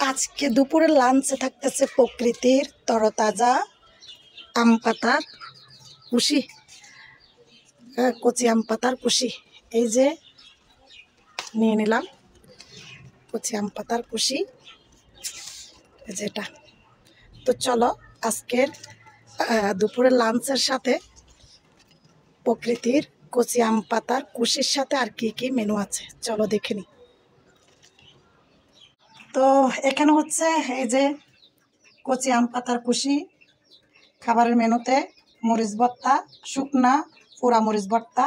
আজকে দুপুরের লাঞ্চে থাকতেছে প্রকৃতির তরতাজা আম পাতার কুশি, কচি আম পাতার কুশি। এই যে নিয়ে নিলাম কচি আম পাতার কুশি, যেটা। তো চলো আজকের দুপুরের লাঞ্চের সাথে প্রকৃতির কচি আম পাতার কুশির সাথে আর কি কি মেনু আছে চলো দেখে নিই। তো এখানে হচ্ছে এই যে কচি আম পাতার কুশি, খাবারের মেনুতে মরিচ ভর্তা, শুকনা পোড়া মরিচ ভর্তা,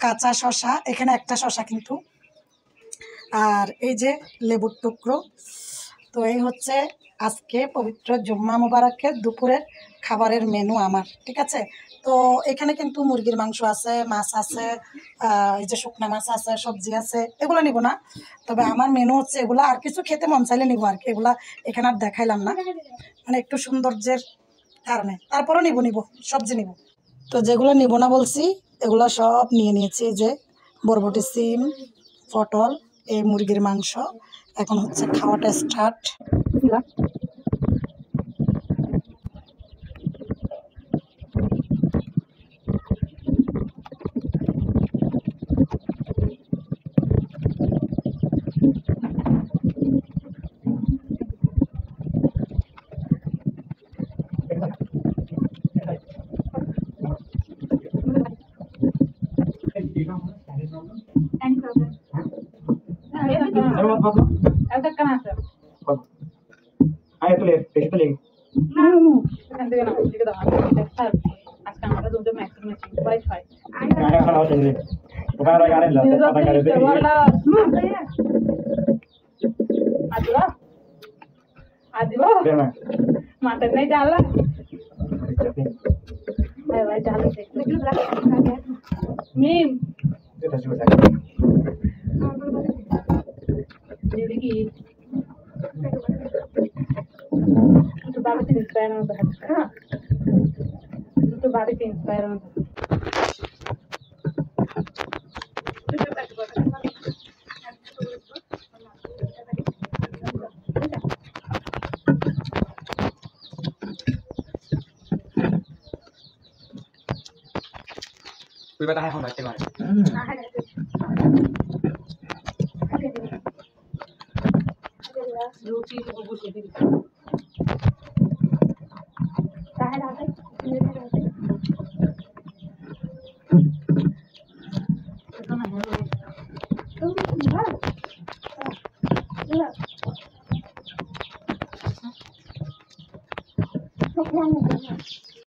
কাঁচা শশা, এখানে একটা শশা কিন্তু, আর এই যে লেবুর টুকরো। তো এই হচ্ছে আজকে পবিত্র জুম্মা মুবারকের দুপুরের খাবারের মেনু আমার, ঠিক আছে। তো এখানে কিন্তু মুরগির মাংস আছে, মাছ আছে, এই যে শুকনা মাছ আছে, সবজি আছে, এগুলো নিব না। তবে আমার মেনু হচ্ছে এগুলো, আর কিছু খেতে মন চাইলে নিবো আর কি, এগুলা এখানে আর দেখাইলাম না, মানে একটু সৌন্দর্যের কারণে। তারপরও নিব সবজি নিব। তো যেগুলো নিব না বলছি এগুলো সব নিয়ে নিয়েছি, যে বরবটি, সিম, পটল, এই মুরগির মাংস। এখন হচ্ছে খাওয়াটা স্টার্ট। मटन नहीं डाला भाई डाल मीम जिंदगी तो बाबा से इंस्पायर होता है, तो बाबा से इंस्पायर होता है। कोई बता है हम बैठते हैं दो चीज को पूछ ली काहे लाते तो ना है तो